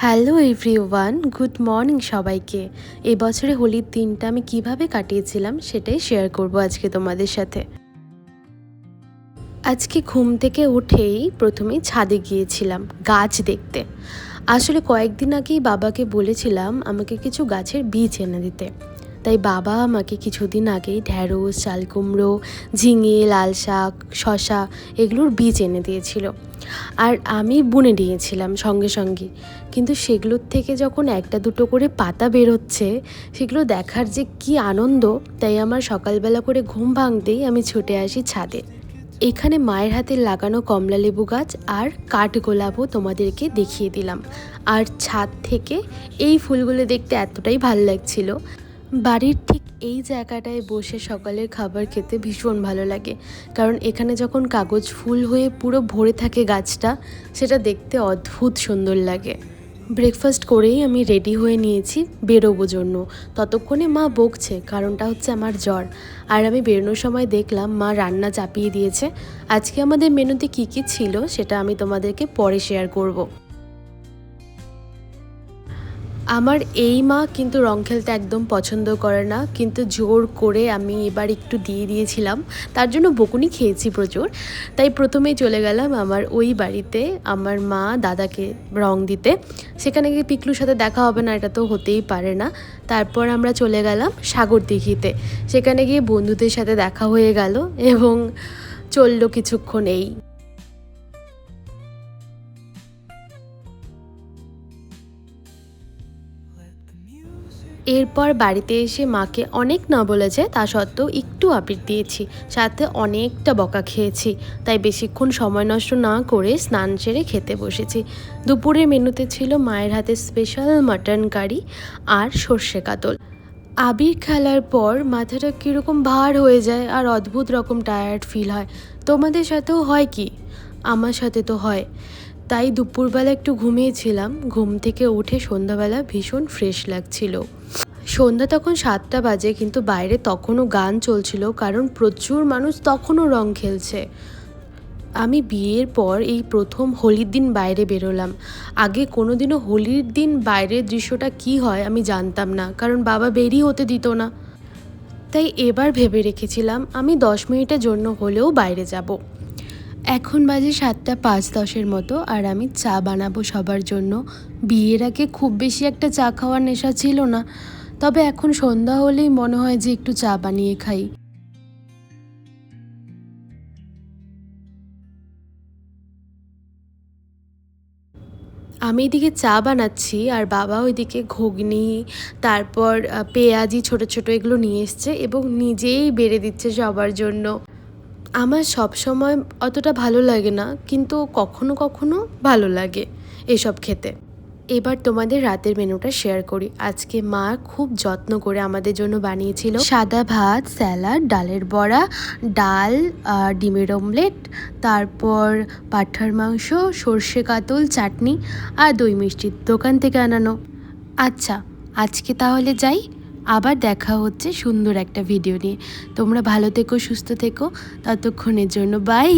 Hello everyone, good morning সবাইকে। এই বছরে হোলির দিনটা আমি কিভাবে কাটিয়েছিলাম সেটাই শেয়ার করব আজকে তোমাদের সাথে। আজকে ঘুম থেকে উঠেই প্রথমেই ছাদে গিয়েছিলাম গাছ দেখতে। আসলে কয়েকদিন আগেই বাবাকে বলেছিলাম আমাকে কিছু গাছের বীজ এনে দিতে। তাই বাবা আমাকে কিছুদিন আগেই ঢ্যাঁড়স, চালকুমড়ো, ঝিঙে, লাল শাক, শশা এগুলোর বীজ এনে দিয়েছিল। আর আমি বুনে নিয়েছিলাম সঙ্গে সঙ্গে। কিন্তু সেগুলোর থেকে যখন একটা দুটো করে পাতা বেরোচ্ছে, সেগুলো দেখার যে কী আনন্দ, তাই আমার সকালবেলা করে ঘুম ভাঙতেই আমি ছুটে আসি ছাদে। এখানে মায়ের হাতে লাগানো কমলালেবু গাছ আর কাঠগোলাপও তোমাদেরকে দেখিয়ে দিলাম। আর ছাদ থেকে এই ফুলগুলো দেখতে এতটাই ভালো লাগছিল। বাড়ির ঠিক এই জায়গাটায় বসে সকালের খাবার খেতে ভীষণ ভালো লাগে, কারণ এখানে যখন কাগজ ফুল হয়ে পুরো ভরে থাকে গাছটা, সেটা দেখতে অদ্ভুত সুন্দর লাগে। ব্রেকফাস্ট করেই আমি রেডি হয়ে নিয়েছি বেরোবো জন্য। ততক্ষণে মা বকছে, কারণটা হচ্ছে আমার জ্বর। আর আমি বেরোনোর সময় দেখলাম মা রান্না চাপিয়ে দিয়েছে। আজকে আমাদের মেনুতে কী কী ছিল সেটা আমি তোমাদেরকে পরে শেয়ার করব। আমার এই মা কিন্তু রং খেলতে একদম পছন্দ করে না, কিন্তু জোর করে আমি এবার একটু দিয়ে দিয়েছিলাম। তার জন্য বকুনি খেয়েছি প্রচুর। তাই প্রথমেই চলে গেলাম আমার ওই বাড়িতে আমার মা দাদাকে রং দিতে। সেখানে গিয়ে পিকলুর সাথে দেখা হবে না, এটা তো হতেই পারে না। তারপর আমরা চলে গেলাম সাগরদিঘিতে। সেখানে গিয়ে বন্ধুদের সাথে দেখা হয়ে গেল এবং চললো কিছুক্ষণ এই। এরপর বাড়িতে এসে মাকে অনেক না বলেছে, তা সত্ত্বেও একটু আবির দিয়েছি, সাথে অনেকটা বকা খেয়েছি। তাই বেশিক্ষণ সময় নষ্ট না করে স্নান সেরে খেতে বসেছি। দুপুরের মেনুতে ছিল মায়ের হাতে স্পেশাল মাটন কারি আর সর্ষে কাতল। আবির খেলার পর মাথাটা কীরকম ভার হয়ে যায় আর অদ্ভুত রকম টায়ার্ড ফিল হয়। তোমাদের সাথেও হয় কি? আমার সাথে তো হয়। তাই দুপুরবেলা একটু ঘুমিয়েছিলাম। ঘুম থেকে উঠে সন্ধ্যাবেলা ভীষণ ফ্রেশ লাগছিল। সন্ধ্যা তখন 7টা বাজে, কিন্তু বাইরে তখনও গান চলছিল, কারণ প্রচুর মানুষ তখনও রং খেলছে। আমি বিয়ের পর এই প্রথম হোলির দিন বাইরে বেরোলাম। আগে কোনোদিনও হোলির দিন বাইরের দৃশ্যটা কি হয় আমি জানতাম না, কারণ বাবা বেরিয়ে হতে দিত না। তাই এবার ভেবে রেখেছিলাম আমি 10 মিনিটের জন্য হলেও বাইরে যাব। এখন বাজে 7:05 মতো, আর আমি চা বানাবো সবার জন্য। বিয়ের আগে খুব বেশি একটা চা খাওয়ার নেশা ছিল না, তবে এখন সন্ধ্যা হলেই মনে হয় যে একটু চা বানিয়ে খাই। আমি এদিকে চা বানাচ্ছি আর বাবা ওইদিকে ঘুগনি, তারপর পেঁয়াজি ছোট ছোট এগুলো নিয়ে এসছে এবং নিজেই বেড়ে দিচ্ছে সবার জন্য। আমার সব সময় অতটা ভালো লাগে না, কিন্তু কখনো কখনো ভালো লাগে এসব খেতে। এবার তোমাদের রাতের মেনুটা শেয়ার করি। আজকে মা খুব যত্ন করে আমাদের জন্য বানিয়েছিল সাদা ভাত, স্যালাড, ডালের বড়া, ডাল, ডিমের অমলেট, তারপর পাঁঠার মাংস, সর্ষে কাতল, চাটনি আর দই মিষ্টি দোকান থেকে আনানো। আচ্ছা, আজকে তাহলে যাই। আবার দেখা হচ্ছে সুন্দর একটা ভিডিও নিয়ে। তোমরা ভালো থেকো, সুস্থ থেকো। ততক্ষণের জন্য বাই।